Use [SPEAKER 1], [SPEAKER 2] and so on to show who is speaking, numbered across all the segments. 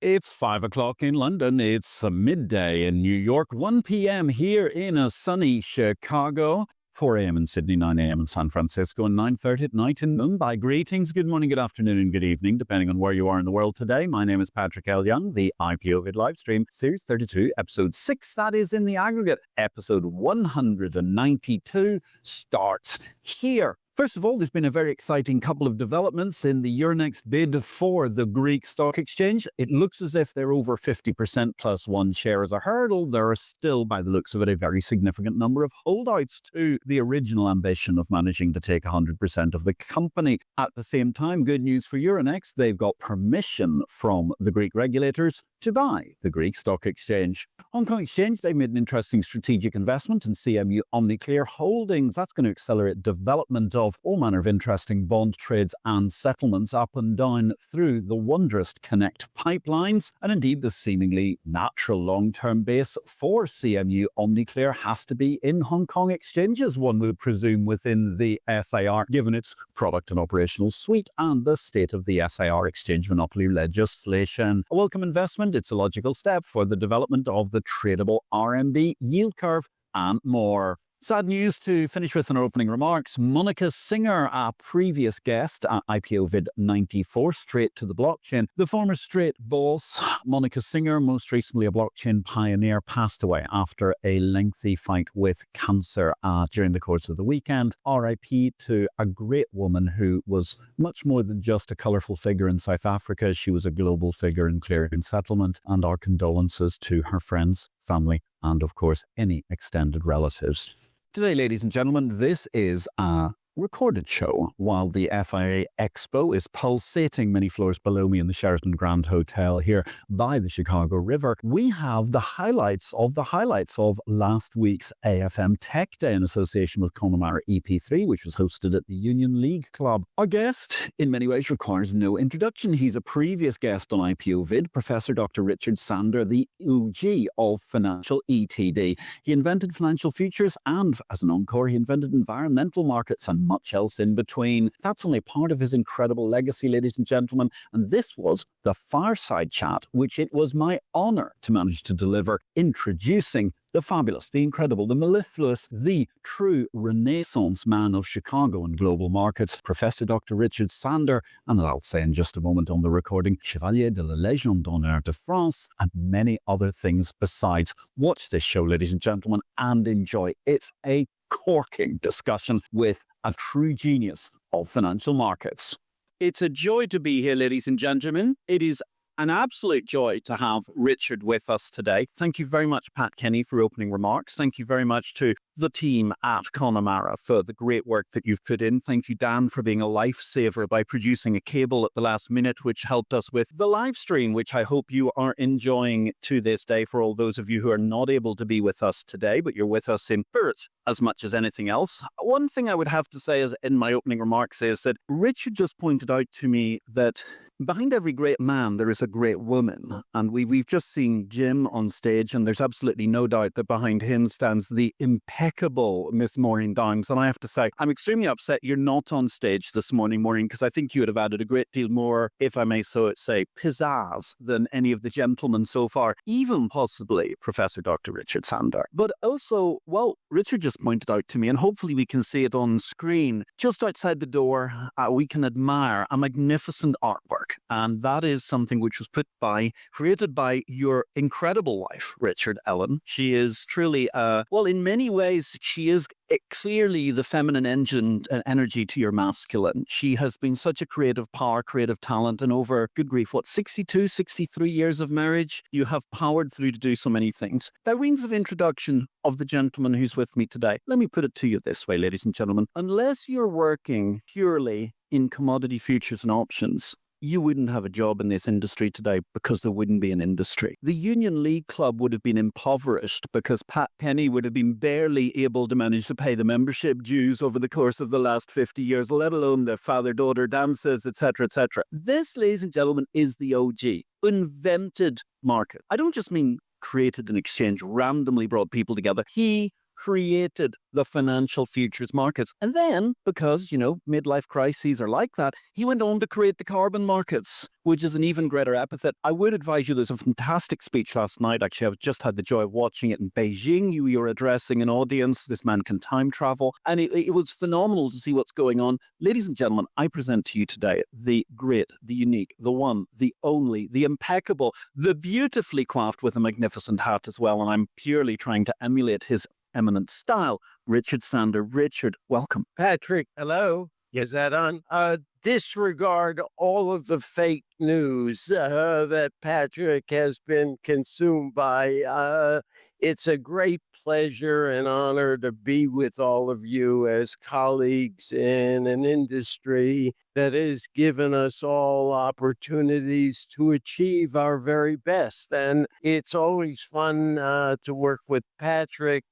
[SPEAKER 1] It's 5 o'clock in London. It's midday in New York, 1 p.m. here in a sunny Chicago, 4 a.m. in Sydney, 9 a.m. in San Francisco, and 9:30 at night in Mumbai. Greetings, good morning, good afternoon, and good evening, depending on where you are in the world today. My name is Patrick L. Young, the IPO-VID live stream, Series 32, Episode 6, that is in the aggregate. Episode 192 starts here. First of all, there's been a very exciting couple of developments in the Euronext bid for the Greek stock exchange. It looks as if they're over 50% plus one share as a hurdle. There are still, by the looks of it, a very significant number of holdouts to the original ambition of managing to take 100% of the company. At the same time, good news for Euronext, they've got permission from the Greek regulators to buy the Greek stock exchange. Hong Kong Exchange, they made an interesting strategic investment in CMU OmniClear Holdings. That's going to accelerate development of all manner of interesting bond trades and settlements up and down through the wondrous Connect pipelines. And indeed, the seemingly natural long-term base for CMU OmniClear has to be in Hong Kong exchanges, one would presume, within the SAR, given its product and operational suite and the state of the SAR exchange monopoly legislation. A welcome investment. It's a logical step for the development of the tradable RMB yield curve and more. Sad news to finish with in our opening remarks. Monica Singer, a previous guest at IPO-VID 94, straight to the blockchain. The former straight boss, Monica Singer, most recently a blockchain pioneer, passed away after a lengthy fight with cancer during the course of the weekend. RIP to a great woman who was much more than just a colourful figure in South Africa. She was a global figure in clearing settlement, and our condolences to her friends, family, and of course, any extended relatives. Today, ladies and gentlemen, this is a recorded show while the FIA Expo is pulsating many floors below me in the Sheraton Grand Hotel here by the Chicago River. We have the highlights of last week's AFM Tech Day in association with Connemara EP3, which was hosted at the Union League Club. Our guest, in many ways, requires no introduction. He's a previous guest on IPO-VID, Professor Dr. Richard Sander, the OG of financial ETD. He invented financial futures and, as an encore, he invented environmental markets and much else in between. That's only part of his incredible legacy, ladies and gentlemen. And this was the Fireside Chat, which it was my honor to manage to deliver, introducing the fabulous, the incredible, the mellifluous, the true renaissance man of Chicago and global markets, Professor Dr. Richard Sander, and I'll say in just a moment on the recording, Chevalier de la Légion d'honneur de France, and many other things besides. Watch this show, ladies and gentlemen, and enjoy. It's a corking discussion with a true genius of financial markets. It's a joy to be here, ladies and gentlemen. It is an absolute joy to have Richard with us today. Thank you very much, Pat Kenny, for opening remarks. Thank you very much to the team at Connemara for the great work that you've put in. Thank you, Dan, for being a lifesaver by producing a cable at the last minute, which helped us with the live stream, which I hope you are enjoying to this day for all those of you who are not able to be with us today, but you're with us in spirit as much as anything else. One thing I would have to say is in my opening remarks is that Richard just pointed out to me that behind every great man, there is a great woman. And we've just seen Jim on stage, and there's absolutely no doubt that behind him stands the impeccable Miss Maureen Downs. And I have to say, I'm extremely upset you're not on stage this morning, Maureen, because I think you would have added a great deal more, if I may so say, pizzazz than any of the gentlemen so far, even possibly Professor Dr. Richard Sander. But also, well, Richard just pointed out to me, and hopefully we can see it on screen, just outside the door, we can admire a magnificent artwork. And that is something which was created by your incredible wife, Richard Ellen. She is truly, well, in many ways, she is clearly the feminine engine and energy to your masculine. She has been such a creative power, creative talent, and over, good grief, 62, 63 years of marriage, you have powered through to do so many things. By means of introduction of the gentleman who's with me today, let me put it to you this way, ladies and gentlemen. Unless you're working purely in commodity futures and options, you wouldn't have a job in this industry today because there wouldn't be an industry. The Union League Club would have been impoverished because Pat Kenny would have been barely able to manage to pay the membership dues over the course of the last 50 years, let alone the father-daughter dances, etc., etc. This, ladies and gentlemen, is the OG, invented market. I don't just mean created an exchange, randomly brought people together. He created the financial futures markets. And then, because, midlife crises are like that, he went on to create the carbon markets, which is an even greater epithet. I would advise you, there's a fantastic speech last night. Actually, I've just had the joy of watching it in Beijing. You were addressing an audience. This man can time travel. And it was phenomenal to see what's going on. Ladies and gentlemen, I present to you today the great, the unique, the one, the only, the impeccable, the beautifully coiffed with a magnificent hat as well. And I'm purely trying to emulate his eminent style, Richard Sander. Richard, welcome.
[SPEAKER 2] Patrick, hello. Is that on? Disregard all of the fake news that Patrick has been consumed by. It's a great pleasure and honor to be with all of you as colleagues in an industry that has given us all opportunities to achieve our very best. And it's always fun to work with Patrick.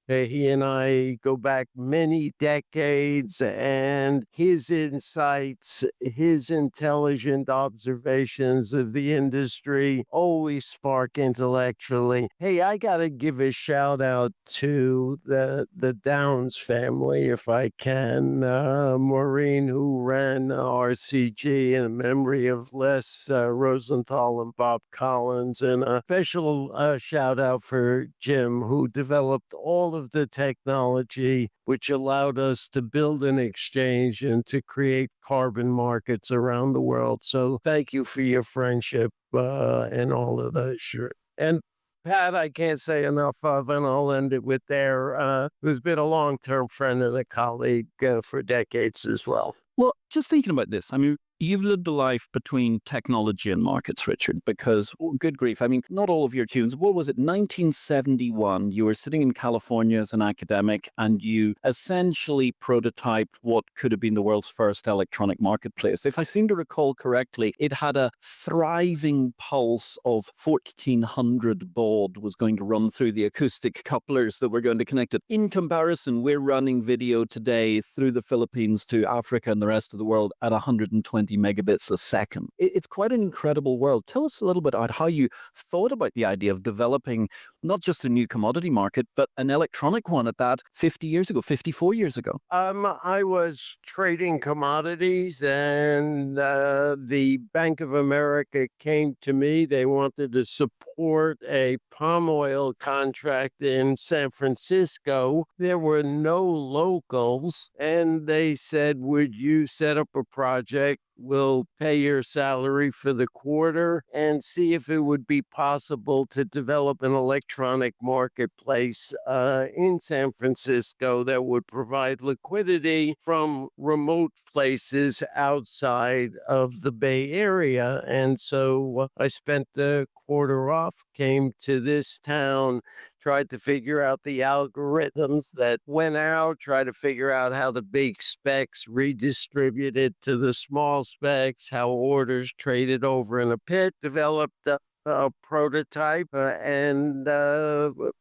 [SPEAKER 2] He and I go back many decades, and his insights, his intelligent observations of the industry always spark intellectually. Hey, I got to give a shout out to the Downs family, if I can. Maureen, who ran RCG, in memory of Les Rosenthal and Bob Collins, and a special shout out for Jim, who developed all of the technology which allowed us to build an exchange and to create carbon markets around the world. So thank you for your friendship and all of that. Sure. And Pat, I can't say enough of, and I'll end it with there, who's been a long-term friend and a colleague for decades as well.
[SPEAKER 1] Well, just thinking about this, you've lived a life between technology and markets, Richard, because, good grief, not all of your tunes. What was it, 1971, you were sitting in California as an academic, and you essentially prototyped what could have been the world's first electronic marketplace. If I seem to recall correctly, it had a thriving pulse of 1400 baud was going to run through the acoustic couplers that were going to connect it. In comparison, we're running video today through the Philippines to Africa and the rest of the world at 120 megabits a second. It's quite an incredible world. Tell us a little bit about how you thought about the idea of developing not just a new commodity market, but an electronic one at that 54 years ago.
[SPEAKER 2] I was trading commodities, and the Bank of America came to me. They wanted to support a palm oil contract in San Francisco. There were no locals, and they said, would you set up a project? We'll pay your salary for the quarter and see if it would be possible to develop an electronic marketplace in San Francisco that would provide liquidity from remote places outside of the Bay Area. And so I spent the quarter off, came to this town, tried to figure out the algorithms that went out, tried to figure out how the big specs redistributed to the small specs, how orders traded over in a pit, developed a prototype and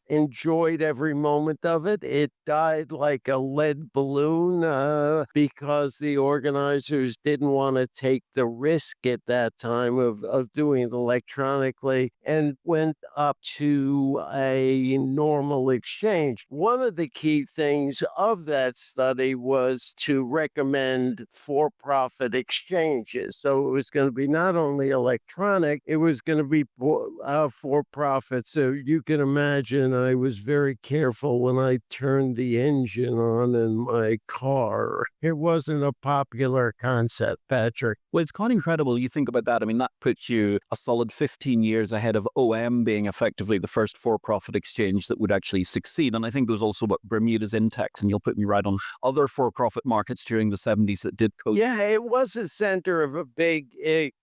[SPEAKER 2] enjoyed every moment of it. It died like a lead balloon because the organizers didn't want to take the risk at that time of doing it electronically, and went up to a normal exchange. One of the key things of that study was to recommend for-profit exchanges. So it was going to be not only electronic, it was going to be for-profit. So you can imagine I was very careful when I turned the engine on in my car. It wasn't a popular concept, Patrick.
[SPEAKER 1] Well, it's quite incredible. You think about that. That puts you a solid 15 years ahead of OM being effectively the first for-profit exchange that would actually succeed. And I think there was also what Bermuda's Intex, and you'll put me right on other for-profit markets during the 70s that did coast.
[SPEAKER 2] Yeah, it was a center of a big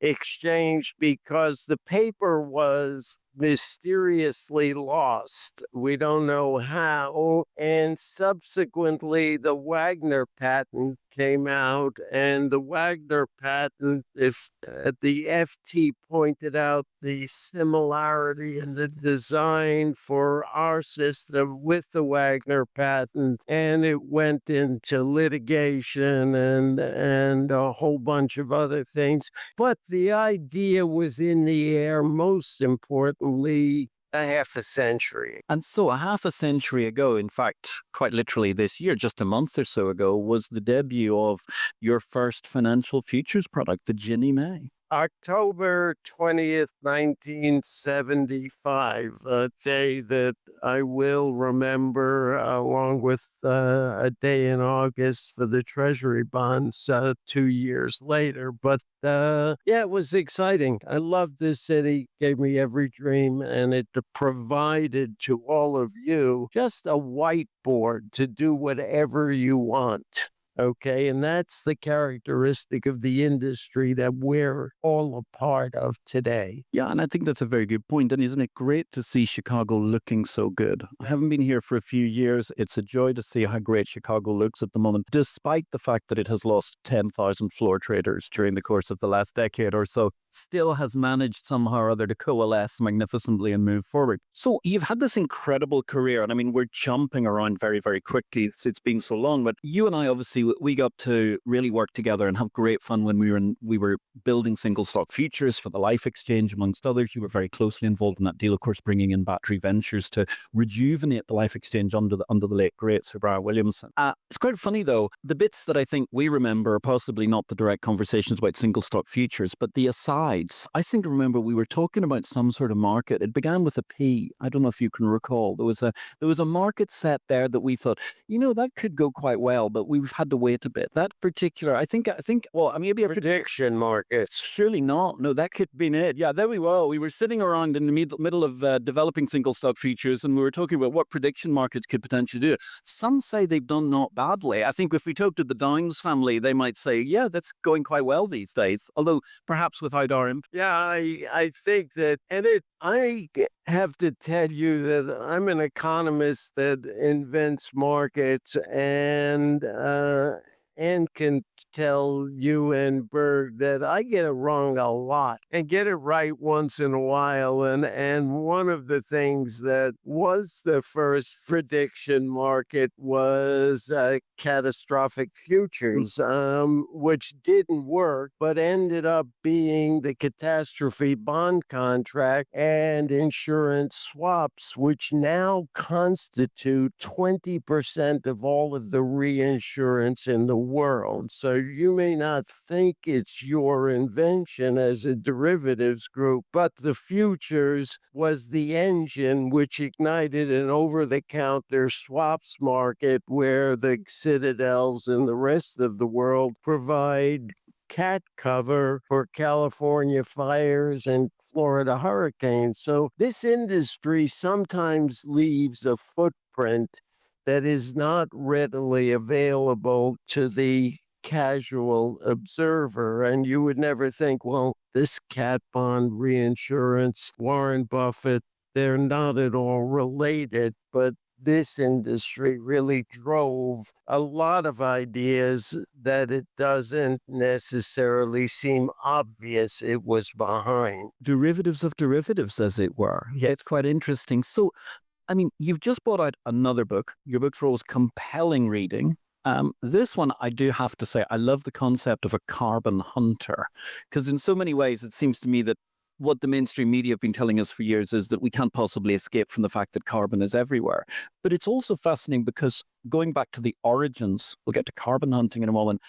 [SPEAKER 2] exchange because the paper was mysteriously lost. We don't know how. And subsequently, the Wagner patent came out, and the Wagner patent, if the FT pointed out the similarity in the design for our system with the Wagner patent, and it went into litigation and a whole bunch of other things. But the idea was in the air. Most importantly, a half a century.
[SPEAKER 1] And so a half a century ago, in fact, quite literally this year, just a month or so ago, was the debut of your first financial futures product, the Ginnie Mae.
[SPEAKER 2] October 20th, 1975, a day that I will remember, along with a day in August for the Treasury bonds 2 years later. But yeah, it was exciting. I loved this city, gave me every dream, and it provided to all of you just a whiteboard to do whatever you want. Okay. And that's the characteristic of the industry that we're all a part of today.
[SPEAKER 1] Yeah, and I think that's a very good point. And isn't it great to see Chicago looking so good? I haven't been here for a few years. It's a joy to see how great Chicago looks at the moment, despite the fact that it has lost 10,000 floor traders during the course of the last decade or so. Still has managed somehow or other to coalesce magnificently and move forward. So you've had this incredible career, and I mean, we're jumping around very, very quickly. It's been so long, but you and I obviously we got to really work together and have great fun when we were building single stock futures for the Life Exchange, amongst others. You were very closely involved in that deal, of course, bringing in Battery Ventures to rejuvenate the Life Exchange under the late great Sir Brian Williamson. It's quite funny though. The bits that I think we remember are possibly not the direct conversations about single stock futures, but the asides. I seem to remember we were talking about some sort of market. It began with a P. I don't know if you can recall. There was a market set there that we thought, that could go quite well, but we've had to wait a bit. That particular, I think, well, maybe a
[SPEAKER 2] Prediction markets.
[SPEAKER 1] surely not. No, that could have been it. Yeah, there we were. We were sitting around in the middle of developing single stock futures, and we were talking about what prediction markets could potentially do. Some say they've done not badly. I think if we talked to the Downs family, they might say, yeah, that's going quite well these days, although perhaps without our input.
[SPEAKER 2] Yeah, I think that, have to tell you that I'm an economist that invents markets and can tell you and Berg that I get it wrong a lot and get it right once in a while. And one of the things that was the first prediction market was catastrophic futures, which didn't work, but ended up being the catastrophe bond contract and insurance swaps, which now constitute 20% of all of the reinsurance in the world. So you may not think it's your invention as a derivatives group, but the futures was the engine which ignited an over-the-counter swaps market where the Citadels and the rest of the world provide cat cover for California fires and Florida hurricanes. So this industry sometimes leaves a footprint that is not readily available to the casual observer. And you would never think, well, this cat bond reinsurance, Warren Buffett, they're not at all related. But this industry really drove a lot of ideas that it doesn't necessarily seem obvious it was behind.
[SPEAKER 1] Derivatives of derivatives, as it were. Yeah, it's quite interesting. So, I mean, you've just brought out another book. Your book's always compelling reading. This one, I do have to say, I love the concept of a carbon hunter, because in so many ways, it seems to me that what the mainstream media have been telling us for years is that we can't possibly escape from the fact that carbon is everywhere. But it's also fascinating because going back to the origins, we'll get to carbon hunting in a moment,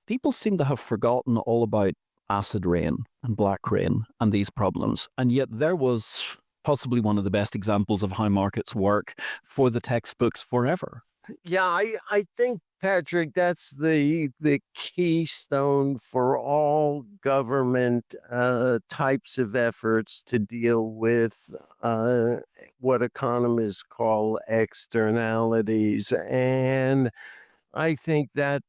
[SPEAKER 1] people seem to have forgotten all about acid rain and black rain and these problems. And yet there was possibly one of the best examples of how markets work for the textbooks forever.
[SPEAKER 2] Yeah, I think, Patrick, that's the keystone for all government types of efforts to deal with what economists call externalities. And I think that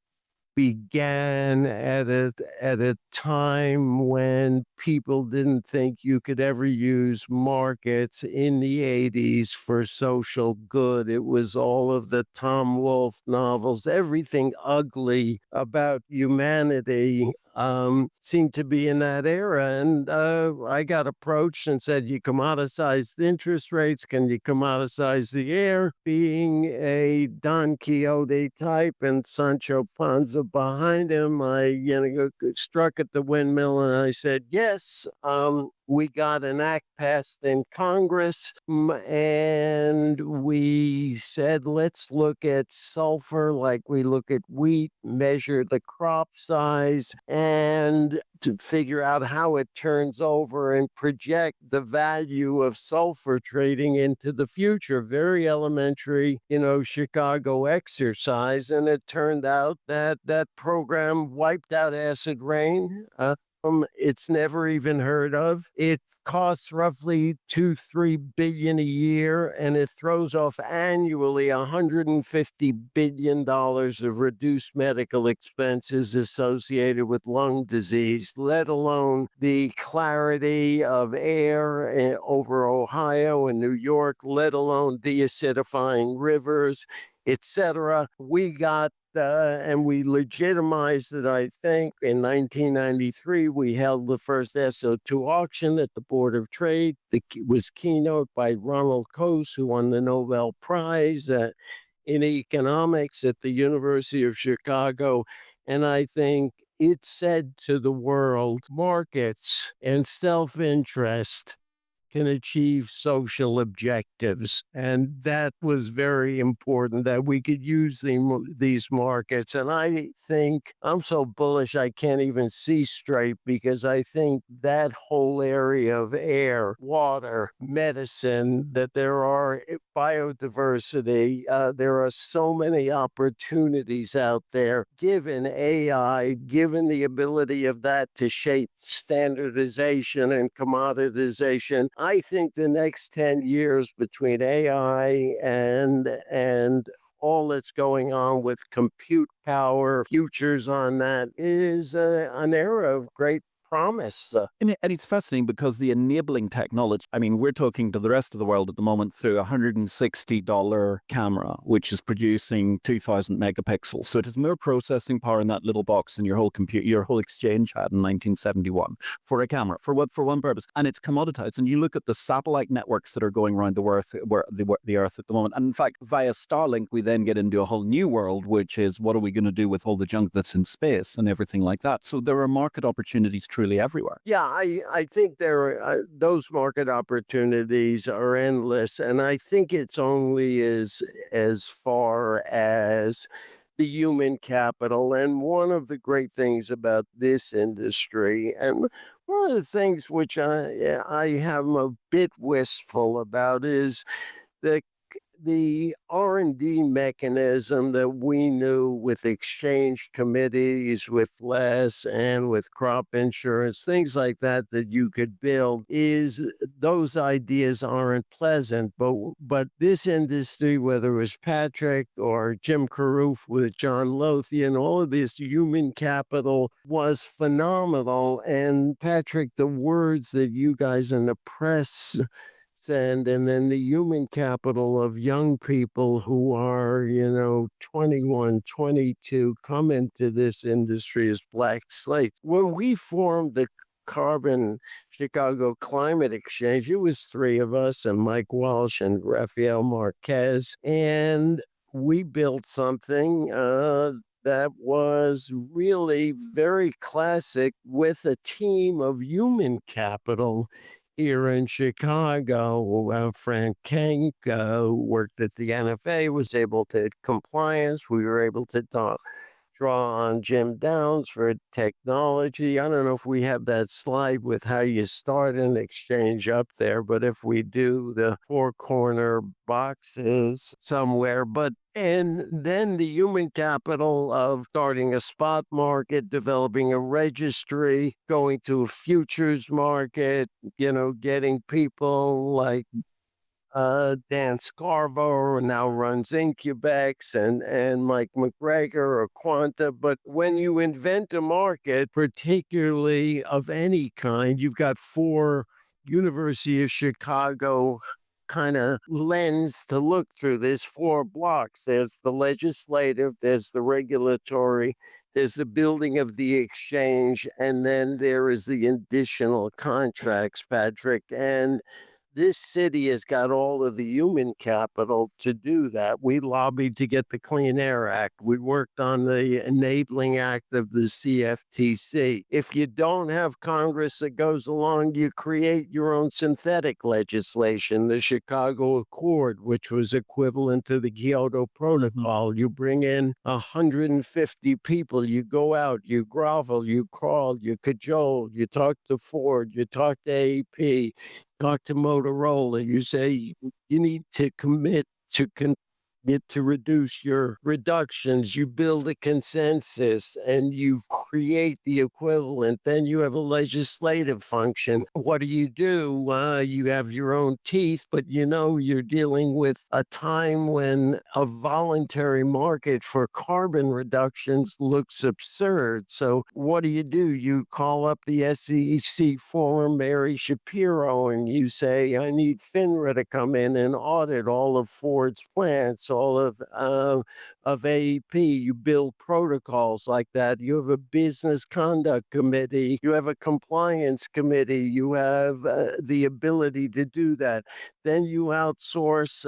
[SPEAKER 2] began at a time when people didn't think you could ever use markets in the 80s for social good. It was all of the Tom Wolfe novels, everything ugly about humanity seemed to be in that era. And I got approached and said, you commoditize the interest rates, can you commoditize the air? Being a Don Quixote type and Sancho Panza behind him, I struck at the windmill and I said, yes. we got an act passed in Congress, and we said, let's look at sulfur like we look at wheat, measure the crop size, and to figure out how it turns over and project the value of sulfur trading into the future. Very elementary, Chicago exercise. And it turned out that that program wiped out acid rain. It's never even heard of. It costs roughly 2-3 billion a year, and it throws off annually $150 billion of reduced medical expenses associated with lung disease, let alone the clarity of air over Ohio and New York, let alone deacidifying rivers, etc. We got and we legitimized it, I think, in 1993. We held the first SO2 auction at the Board of Trade. It was keynote by Ronald Coase, who won the Nobel Prize in economics at the University of Chicago. And I think it said to the world, markets and self-interest can achieve social objectives. And that was very important, that we could use these markets. And I think I'm so bullish I can't even see straight, because I think that whole area of air, water, medicine, that there are biodiversity, there are so many opportunities out there, given AI, given the ability of that to shape standardization and commoditization. I think the next 10 years between AI and all that's going on with compute power, futures on that, is an era of great promise.
[SPEAKER 3] And it's fascinating because the enabling technology, I mean, we're talking to the rest of the world at the moment through a $160 camera, which is producing 2000 megapixels. So it has more processing power in that little box than your whole exchange had in 1971 for a camera. For one purpose. And it's commoditized. And you look at the satellite networks that are going around the Earth, the Earth at the moment. And in fact, via Starlink, we then get into a whole new world, which is what are we going to do with all the junk that's in space and everything like that. So there are market opportunities truly everywhere.
[SPEAKER 2] Yeah, I think there are, those market opportunities are endless, and I think it's only as far as the human capital. And one of the great things about this industry, and one of the things which I am a bit wistful about, is the the R&D mechanism that we knew with exchange committees, with less, and with crop insurance, things like that, that you could build, is those ideas aren't pleasant. But this industry, whether it was Patrick or Jim Carruth with John Lothian, all of this human capital was phenomenal. And Patrick, the words that you guys in the press and then the human capital of young people who are, 21, 22, come into this industry as black slates. When we formed the Carbon Chicago Climate Exchange, it was three of us and Mike Walsh and Rafael Marquez, and we built something that was really very classic, with a team of human capital here in Chicago. Frank Kank, who worked at the NFA, was able to compliance. We were able to draw on Jim Downs for technology. I don't know if we have that slide with how you start an exchange up there, but if we do, the four corner boxes somewhere. And then the human capital of starting a spot market, developing a registry, going to a futures market, getting people like Dan Scarborough now runs Incubex, and Mike McGregor or Quanta. But when you invent a market, particularly of any kind, you've got four University of Chicago kind of lens to look through. There's four blocks. There's the legislative, there's the regulatory, there's the building of the exchange, and then there is the additional contracts, Patrick. And this city has got all of the human capital to do that. We lobbied to get the Clean Air Act. We worked on the Enabling Act of the CFTC. If you don't have Congress that goes along, you create your own synthetic legislation, the Chicago Accord, which was equivalent to the Kyoto Protocol. You bring in 150 people, you go out, you grovel, you crawl, you cajole, you talk to Ford, you talk to AP, talk to Motorola, you say you need to commit to to reduce your reductions, you build a consensus and you create the equivalent. Then you have a legislative function. What do? You have your own teeth, but you're dealing with a time when a voluntary market for carbon reductions looks absurd. So what do? You call up the SEC former Mary Shapiro and you say, I need FINRA to come in and audit all of Ford's plants, all of AEP. You build protocols like that. You have a business conduct committee. You have a compliance committee. You have the ability to do that. Then you outsource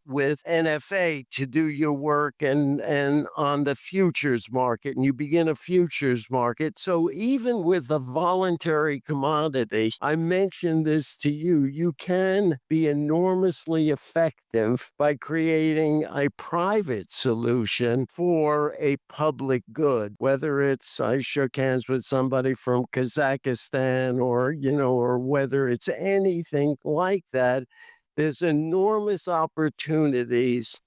[SPEAKER 2] with NFA to do your work and on the futures market, and you begin a futures market. So even with a voluntary commodity, I mentioned this to you, you can be enormously effective by creating a private solution for a public good, whether it's I shook hands with somebody from Kazakhstan or whether it's anything like that. There's enormous opportunities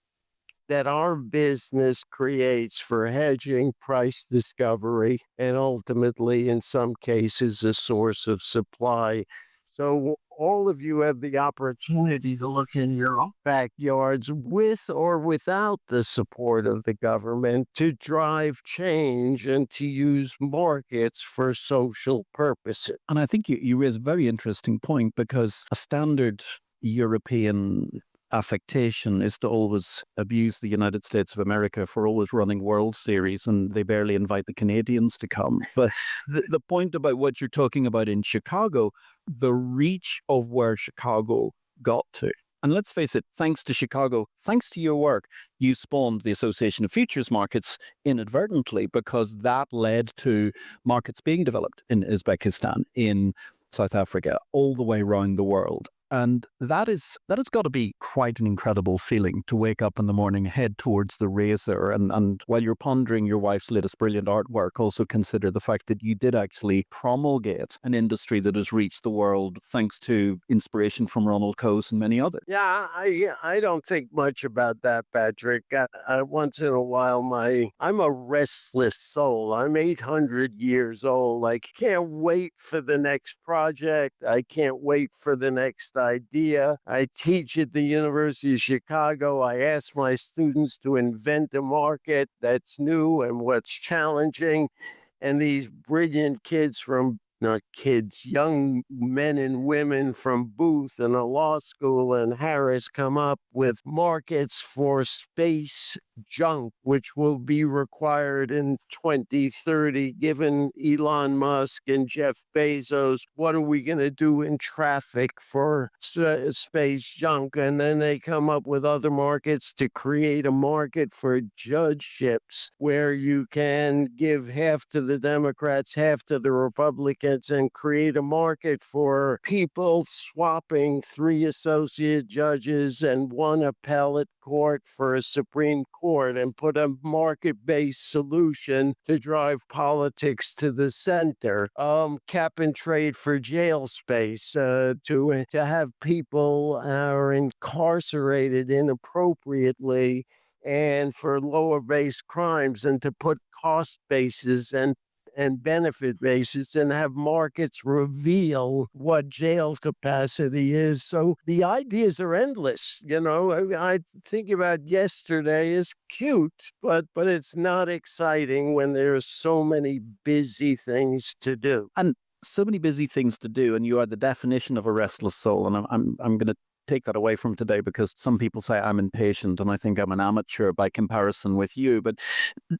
[SPEAKER 2] that our business creates for hedging, price discovery, and ultimately, in some cases, a source of supply. So all of you have the opportunity to look in your own backyards with or without the support of the government to drive change and to use markets for social purposes.
[SPEAKER 3] And I think you raise a very interesting point, because a standard European affectation is to always abuse the United States of America for always running World Series, and they barely invite the Canadians to come. But the point about what you're talking about in Chicago, the reach of where Chicago got to. And let's face it, thanks to Chicago, thanks to your work, you spawned the Association of Futures Markets inadvertently, because that led to markets being developed in Uzbekistan, in South Africa, all the way around the world. And that has got to be quite an incredible feeling, to wake up in the morning, head towards the razor, and while you're pondering your wife's latest brilliant artwork, also consider the fact that you did actually promulgate an industry that has reached the world thanks to inspiration from Ronald Coase and many others.
[SPEAKER 2] Yeah, I don't think much about that, Patrick. Once in a while, I'm a restless soul. I'm 800 years old. I can't wait for the next project. I can't wait for the next idea. I teach at the University of Chicago. I ask my students to invent a market that's new and what's challenging. And these brilliant kids from not kids, young men and women from Booth and a law school and Harris come up with markets for space junk, which will be required in 2030, given Elon Musk and Jeff Bezos. What are we going to do in traffic for space junk? And then they come up with other markets to create a market for judgeships, where you can give half to the Democrats, half to the Republicans, and create a market for people swapping 3 associate judges and 1 appellate court for a Supreme Court, and put a market-based solution to drive politics to the center. Cap and trade for jail space, to have people are incarcerated inappropriately and for lower base crimes, and to put cost bases and benefit basis and have markets reveal what jail capacity is. So the ideas are endless. I think about yesterday is cute, but it's not exciting when there's so many busy things to do.
[SPEAKER 3] And so many busy things to do, and you are the definition of a restless soul. And I'm going to take that away from today because some people say I'm impatient and I think I'm an amateur by comparison with you. But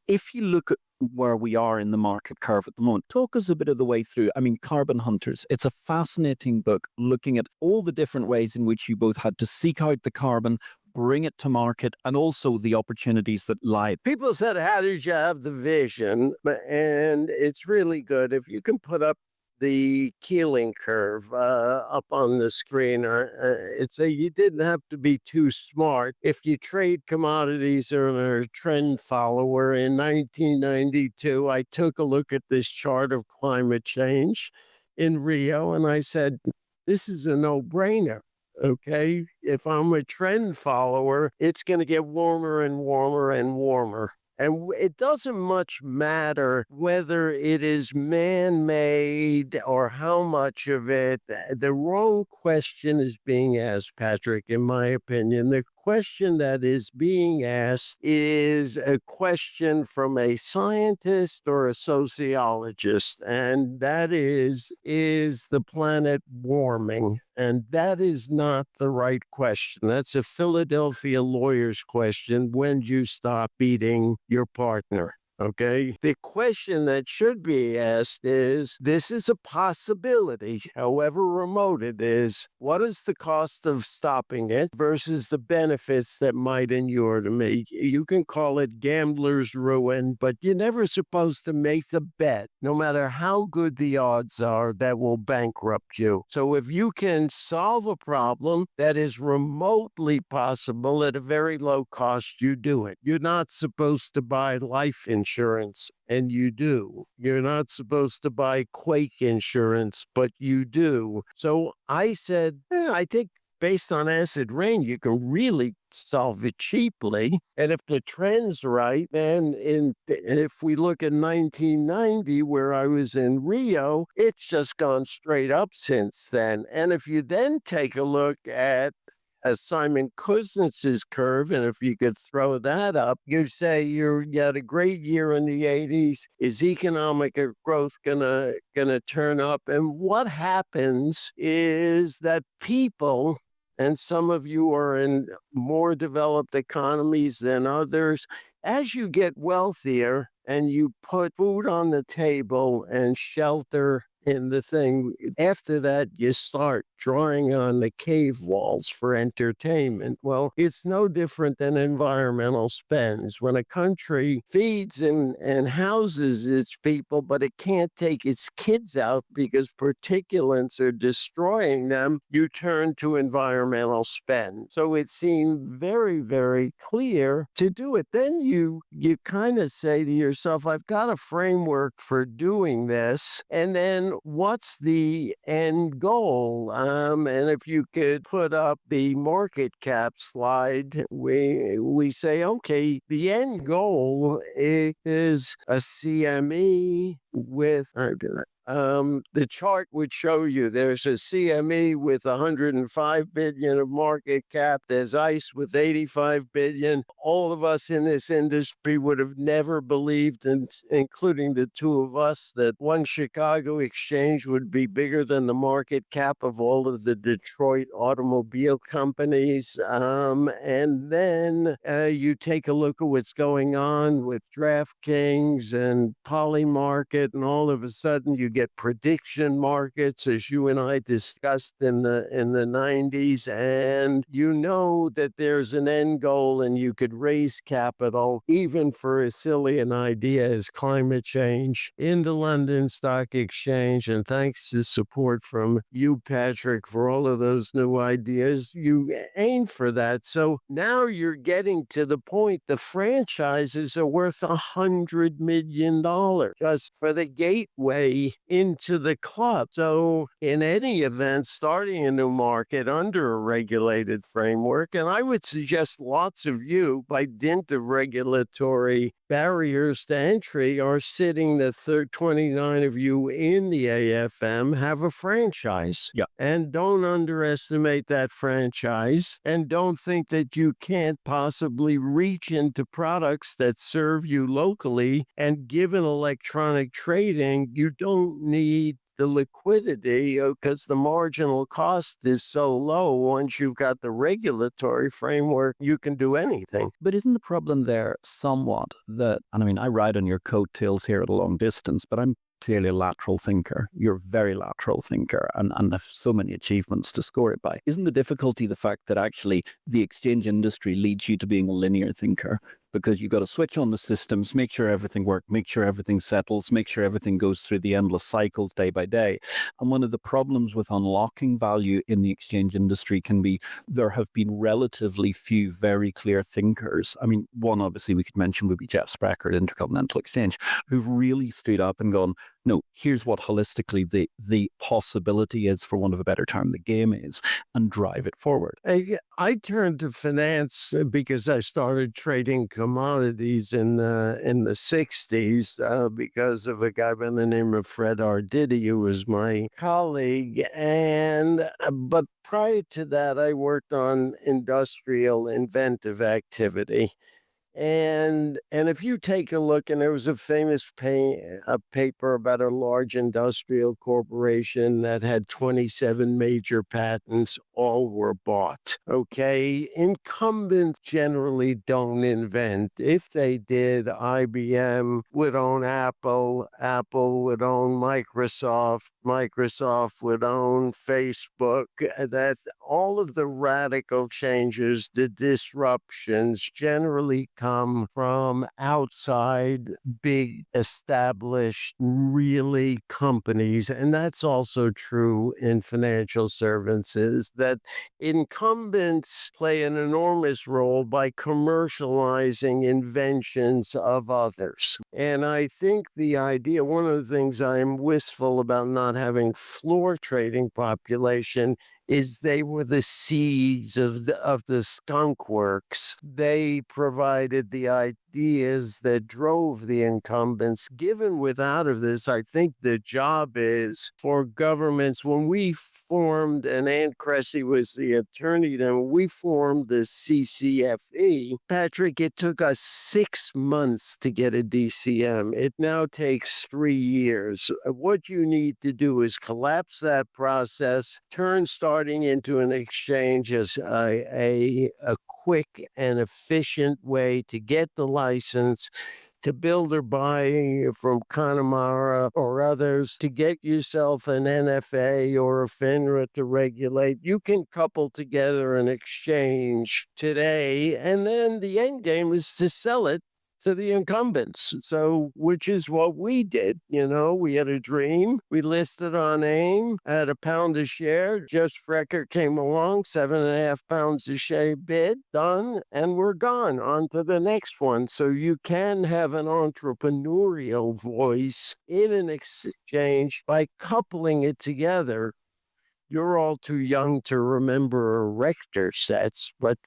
[SPEAKER 3] if you look at where we are in the market curve at the moment, talk us a bit of the way through. I mean, Carbon Hunters, it's a fascinating book looking at all the different ways in which you both had to seek out the carbon, bring it to market, and also the opportunities that lie.
[SPEAKER 2] People said, how did you have the vision? And it's really good. If you can put up the Keeling curve up on the screen, it's you didn't have to be too smart. If you trade commodities or are a trend follower, in 1992, I took a look at this chart of climate change in Rio, and I said, this is a no-brainer. Okay, if I'm a trend follower, it's going to get warmer and warmer and warmer. And it doesn't much matter whether it is man-made or how much of it. The wrong question is being asked, Patrick, in my opinion. The question that is being asked is a question from a scientist or a sociologist, and that is the planet warming? And that is not the right question. That's a Philadelphia lawyer's question. When do you stop beating your partner? Okay. The question that should be asked is, this is a possibility, however remote it is. What is the cost of stopping it versus the benefits that might inure to me? You can call it gambler's ruin, but you're never supposed to make a bet, no matter how good the odds are, that will bankrupt you. So if you can solve a problem that is remotely possible at a very low cost, you do it. You're not supposed to buy life insurance, and you do. You're not supposed to buy quake insurance, but you do. So I said, I think based on acid rain, you can really solve it cheaply. And if the trend's right, then if we look at 1990, where I was in Rio, it's just gone straight up since then. And if you then take a look at Simon Kuznets's curve, and if you could throw that up, you say you had a great year in the 80s. Is economic growth gonna turn up? And what happens is that people, and some of you are in more developed economies than others, as you get wealthier and you put food on the table and shelter in the thing, after that, you start drawing on the cave walls for entertainment. Well, it's no different than environmental spends. When a country feeds and houses its people, but it can't take its kids out because particulates are destroying them, you turn to environmental spend. So it seemed very, very clear to do it. Then you kind of say to yourself, I've got a framework for doing this, and then what's the end goal? And if you could put up the market cap slide, we say, okay, the end goal is a CME with, the chart would show you there's a CME with 105 billion of market cap. There's ICE with 85 billion. All of us in this industry would have never believed, including the two of us, that one Chicago exchange would be bigger than the market cap of all of the Detroit automobile companies. And then you take a look at what's going on with DraftKings and Polymarket, and all of a sudden you get prediction markets, as you and I discussed in the 90s, and you know that there's an end goal, and you could raise capital even for as silly an idea as climate change in the London Stock Exchange. And thanks to support from you, Patrick, for all of those new ideas, you aim for that. So now you're getting to the point the franchises are worth $100 million just for the gateway into the club. So in any event, starting a new market under a regulated framework, and I would suggest lots of you, by dint of regulatory barriers to entry, are sitting, the 29 of you in the AFM have a franchise.
[SPEAKER 3] Yeah.
[SPEAKER 2] And don't underestimate that franchise, and don't think that you can't possibly reach into products that serve you locally. And given electronic trading, you don't need the liquidity because the marginal cost is so low. Once you've got the regulatory framework, you can do anything.
[SPEAKER 3] But isn't the problem there somewhat that, and I mean, I ride on your coattails here at a long distance, but I'm clearly a lateral thinker. You're a very lateral thinker and have so many achievements to score it by. Isn't the difficulty the fact that actually the exchange industry leads you to being a linear thinker? Because you've got to switch on the systems, make sure everything works, make sure everything settles, make sure everything goes through the endless cycles day by day. And one of the problems with unlocking value in the exchange industry can be there have been relatively few very clear thinkers. I mean, one obviously we could mention would be Jeff Sprecher at Intercontinental Exchange, who've really stood up and gone, no, here's what holistically the possibility is, for want of a better term, the game is, and drive it forward.
[SPEAKER 2] I turned to finance because I started trading commodities in the 60s because of a guy by the name of Fred Arditi, who was my colleague. But prior to that, I worked on industrial inventive activity. And if you take a look, and there was a famous a paper about a large industrial corporation that had 27 major patents, all were bought. Okay, incumbents generally don't invent. If they did, IBM would own Apple, Apple would own Microsoft, Microsoft would own Facebook. That all of the radical changes, the disruptions generally come from outside big established really companies. And that's also true in financial services, that incumbents play an enormous role by commercializing inventions of others. And I think the idea, one of the things I'm wistful about not having floor trading population, is they were the seeds of the skunk works. They provided the ideas that drove the incumbents. Given without of this, I think the job is for governments. When we formed, and Ann Cressy was the attorney then, we formed the CCFE. Patrick, it took us 6 months to get a DCM. It now takes 3 years. What you need to do is collapse that process, turn starting into an exchange as a quick and efficient way to get the license, to build or buy from Connemara or others, to get yourself an NFA or a FINRA to regulate. You can couple together an exchange today, and then the end game is to sell it to the incumbents. So, which is what we did. We had a dream. We listed on AIM at £1 a share. Jeff Sprecher came along, £7.5 a share bid, done, and we're gone on to the next one. So you can have an entrepreneurial voice in an exchange by coupling it together. You're all too young to remember erector sets, but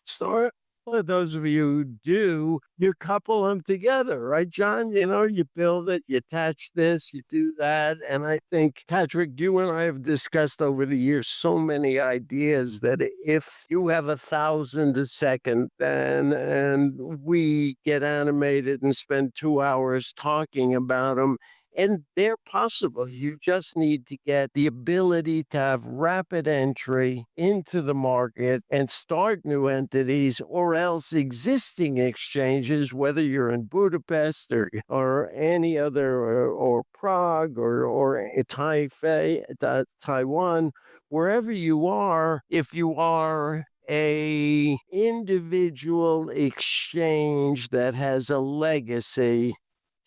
[SPEAKER 2] those of you who do, you couple them together, right, John? You build it, you attach this, you do that. And I think, Patrick, you and I have discussed over the years so many ideas that if you have 1,000 a second and we get animated and spend 2 hours talking about them, and they're possible. You just need to get the ability to have rapid entry into the market and start new entities, or else existing exchanges, whether you're in Budapest or any other, or Prague or Taipei, Taiwan, wherever you are, if you are a individual exchange that has a legacy,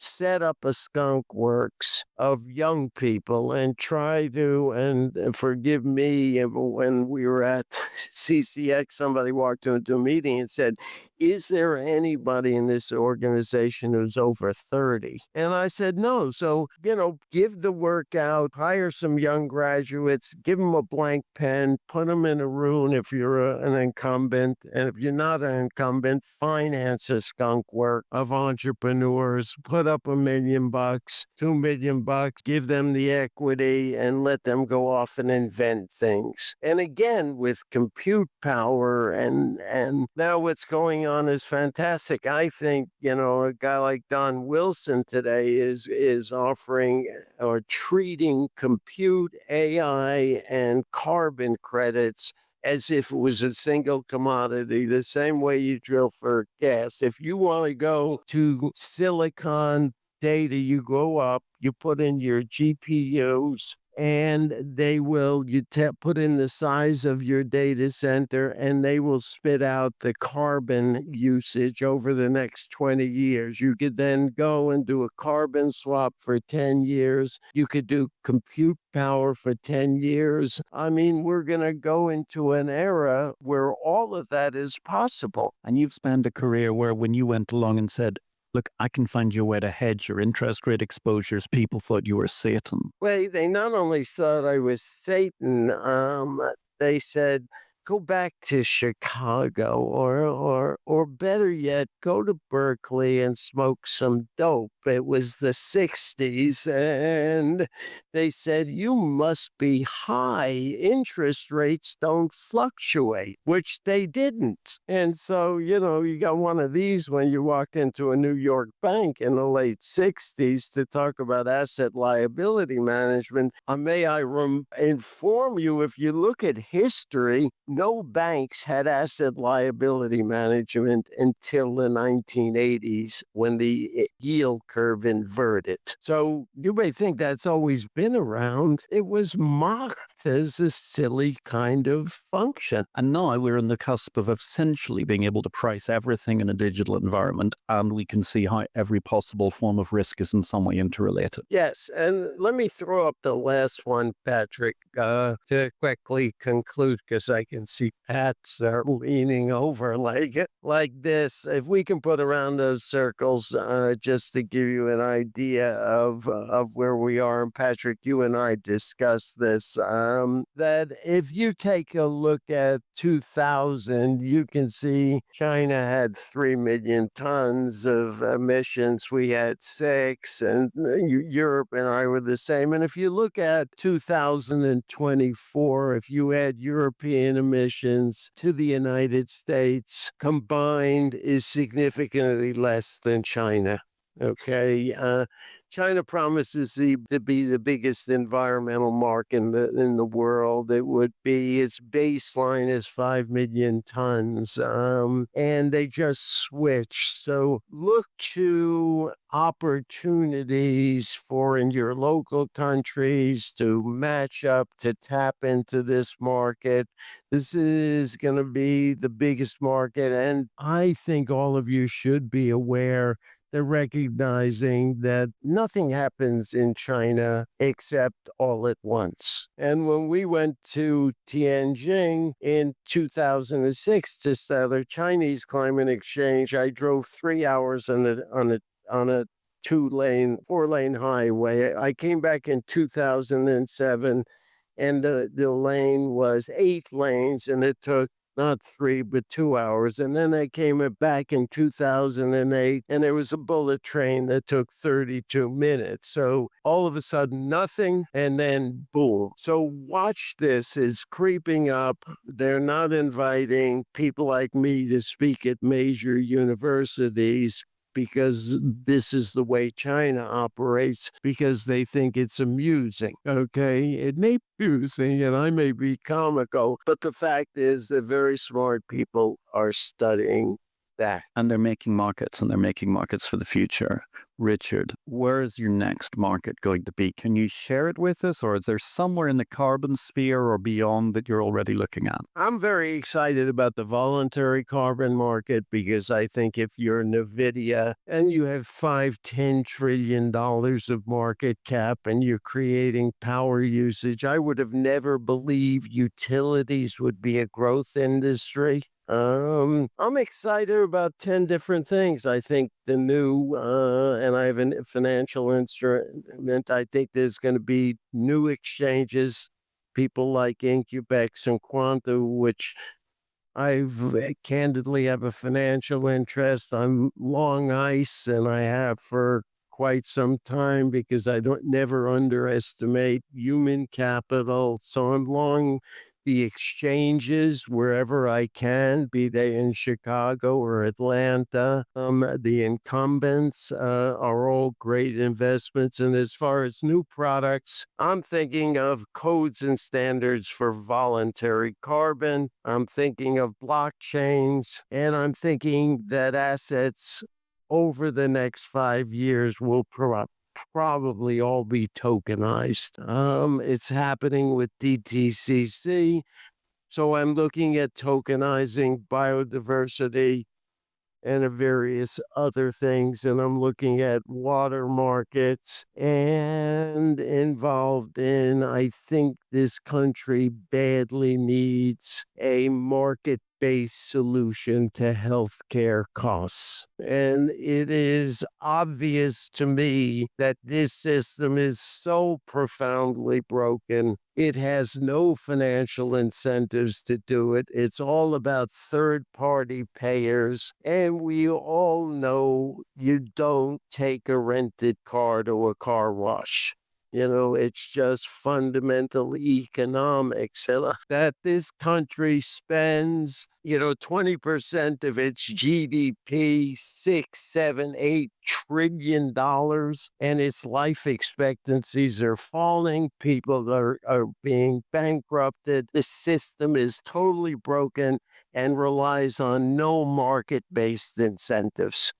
[SPEAKER 2] set up a skunk works of young people and try to, and forgive me, when we were at CCX, somebody walked into a meeting and said, is there anybody in this organization who's over 30? And I said, no. So, give the work out, hire some young graduates, give them a blank pen, put them in a room if you're an incumbent. And if you're not an incumbent, finance a skunk work of entrepreneurs, put up $1 million, $2 million, give them the equity and let them go off and invent things. And again, with compute power and now what's going on is fantastic. I think, a guy like Don Wilson today is offering or treating compute, AI, and carbon credits as if it was a single commodity, the same way you drill for gas. If you want to go to Silicon data, you go up, you put in your GPUs, and put in the size of your data center, and they will spit out the carbon usage over the next 20 years. You could then go and do a carbon swap for 10 years. You could do compute power for 10 years. I mean, we're going to go into an era where all of that is possible.
[SPEAKER 3] And you've spent a career where when you went along and said, look, I can find you a way to hedge your interest rate exposures, people thought you were Satan.
[SPEAKER 2] Well, they not only thought I was Satan, they said, go back to Chicago, or better yet, go to Berkeley and smoke some dope. It was the 60s, and they said, you must be high. Interest rates don't fluctuate, which they didn't. And so, you got one of these when you walked into a New York bank in the late 60s to talk about asset liability management. May I inform you, if you look at history, no banks had asset liability management until the 1980s when the yield curve inverted. So you may think that's always been around. It was mocked as a silly kind of function.
[SPEAKER 3] And now we're on the cusp of essentially being able to price everything in a digital environment, and we can see how every possible form of risk is in some way interrelated.
[SPEAKER 2] Yes, and let me throw up the last one, Patrick, to quickly conclude, because I can see Pat's leaning over like this. If we can put around those circles, just to give you an idea of where we are, and Patrick, you and I discussed this, that if you take a look at 2000, you can see China had 3 million tons of emissions. We had 6, and Europe and I were the same. And if you look at 2024, if you add European emissions to the United States, combined is significantly less than China. Okay. China promises to be the biggest environmental mark in the world. Its baseline is 5 million tons, and they just switched. So look to opportunities for in your local countries to match up, to tap into this market. This is going to be the biggest market, and I think all of you should be aware. They're recognizing that nothing happens in China except all at once. And when we went to Tianjin in 2006 to start a Chinese climate exchange, I drove 3 hours on a 4-lane highway. I came back in 2007, and the lane was 8 lanes, and it took not 3, but 2 hours. And then I came back in 2008, and there was a bullet train that took 32 minutes. So all of a sudden, nothing, and then boom. So watch this. It's creeping up. They're not inviting people like me to speak at major universities, because this is the way China operates, because they think it's amusing. Okay, it may be amusing and I may be comical, but the fact is that very smart people are studying that.
[SPEAKER 3] And they're making markets, and they're making markets for the future. Richard, where is your next market going to be? Can you share it with us, or is there somewhere in the carbon sphere or beyond that you're already looking at?
[SPEAKER 2] I'm very excited about the voluntary carbon market, because I think if you're NVIDIA and you have $5-10 trillion of market cap and you're creating power usage, I would have never believed utilities would be a growth industry. I'm excited about 10 different things. I think the new, and I have a financial instrument, I think there's going to be new exchanges, people like Incubex and Quanta, which I've candidly have a financial interest. I'm long ICE, and I have for quite some time, because I don't never underestimate human capital. So I'm long the exchanges wherever I can, be they in Chicago or Atlanta. The incumbents are all great investments. And as far as new products, I'm thinking of codes and standards for voluntary carbon. I'm thinking of blockchains, and I'm thinking that assets over the next 5 years will probably all be tokenized. It's happening with DTCC. So I'm looking at tokenizing biodiversity and various other things. And I'm looking at water markets and involved in, I think this country badly needs a market-based solution to healthcare costs. And it is obvious to me that this system is so profoundly broken. It has no financial incentives to do it. It's all about third-party payers. And we all know you don't take a rented car to a car wash. It's just fundamental economics that this country spends, 20% of its GDP, 6, 7, $8 trillion, and its life expectancies are falling. People are being bankrupted. The system is totally broken and relies on no market-based incentives.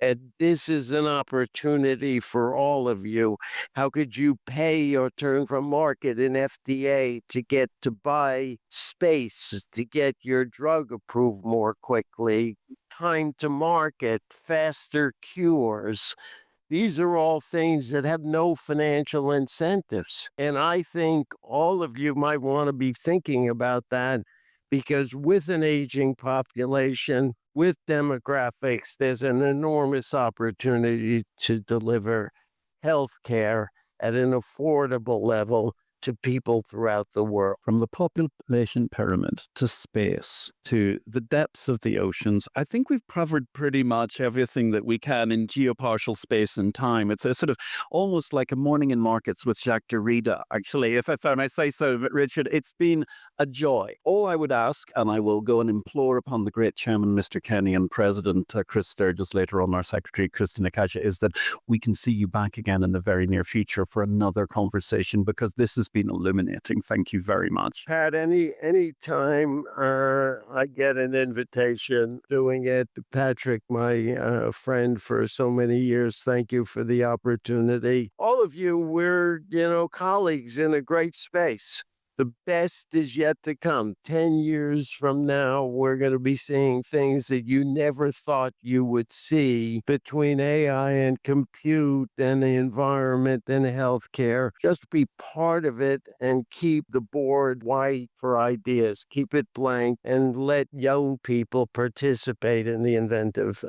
[SPEAKER 2] And this is an opportunity for all of you. How could you pay or turn from market in FDA to get to buy space, to get your drug approved more quickly, time to market, faster cures? These are all things that have no financial incentives. And I think all of you might want to be thinking about that, because with an aging population, with demographics, there's an enormous opportunity to deliver health care at an affordable level to people throughout the world.
[SPEAKER 3] From the population pyramid to space to the depths of the oceans, I think we've covered pretty much everything that we can in geopartial space and time. It's a sort of almost like a morning in markets with Jacques Derrida, actually, if I may say so, Richard. It's been a joy. All I would ask, and I will go and implore upon the great chairman, Mr. Kenny, and President Chris Sturgis, later on our Secretary, Christina Kasia, is that we can see you back again in the very near future for another conversation, because this has been illuminating. Thank you very much.
[SPEAKER 2] Pat, any time I get an invitation, doing it. Patrick, my friend for so many years, thank you for the opportunity. All of you, we're, colleagues in a great space. The best is yet to come. 10 years from now, we're going to be seeing things that you never thought you would see between AI and compute and the environment and healthcare. Just be part of it and keep the board white for ideas. Keep it blank and let young people participate in the inventive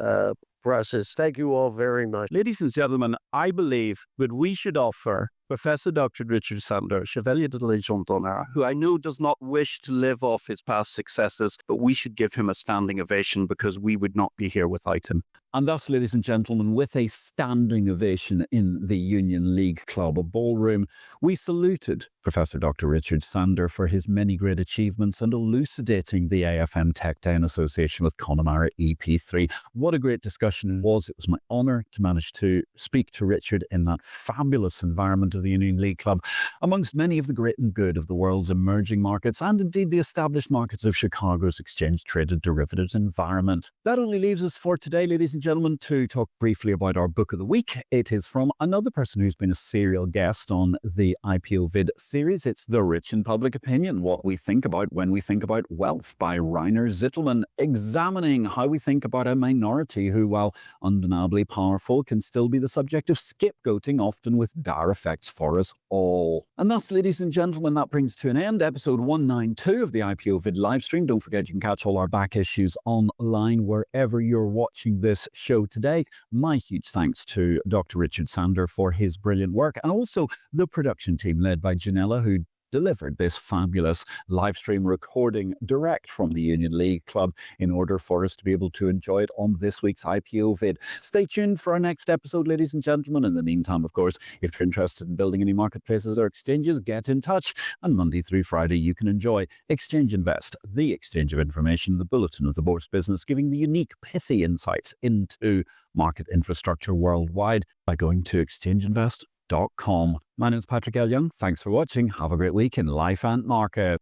[SPEAKER 2] process. Thank you all very much.
[SPEAKER 3] Ladies and gentlemen, I believe that we should offer Professor Dr. Richard Sander, Chevalier de la Légion d'Honneur, who I know does not wish to live off his past successes, but we should give him a standing ovation, because we would not be here without him.
[SPEAKER 1] And thus, ladies and gentlemen, with a standing ovation in the Union League Club ballroom, we saluted Professor Dr. Richard Sander for his many great achievements and elucidating the AFM Tech Day in association with Connemara EP3. What a great discussion it was. It was my honour to manage to speak to Richard in that fabulous environment of the Union League Club, amongst many of the great and good of the world's emerging markets, and indeed the established markets of Chicago's exchange-traded derivatives environment. That only leaves us for today, ladies and gentlemen, to talk briefly about our book of the week. It is from another person who's been a serial guest on the IPO-VID series. It's The Rich in Public Opinion, What We Think About When We Think About Wealth by Rainer Zittelmann, examining how we think about a minority who, while undeniably powerful, can still be the subject of scapegoating, often with dire effects for us all. And thus, ladies and gentlemen, that brings to an end episode 192 of the IPO-VID livestream. Don't forget you can catch all our back issues online wherever you're watching this show today. My huge thanks to Dr. Richard Sander for his brilliant work, and also the production team led by Janella, who delivered this fabulous live stream recording direct from the Union League Club in order for us to be able to enjoy it on this week's IPO-VID. Stay tuned for our next episode, ladies and gentlemen. In the meantime, of course, if you're interested in building any marketplaces or exchanges, get in touch. On Monday through Friday, you can enjoy Exchange Invest, the exchange of information, the bulletin of the bourse business, giving the unique, pithy insights into market infrastructure worldwide by going to exchangeinvest.com. My name is Patrick L. Young. Thanks for watching. Have a great week in life and market.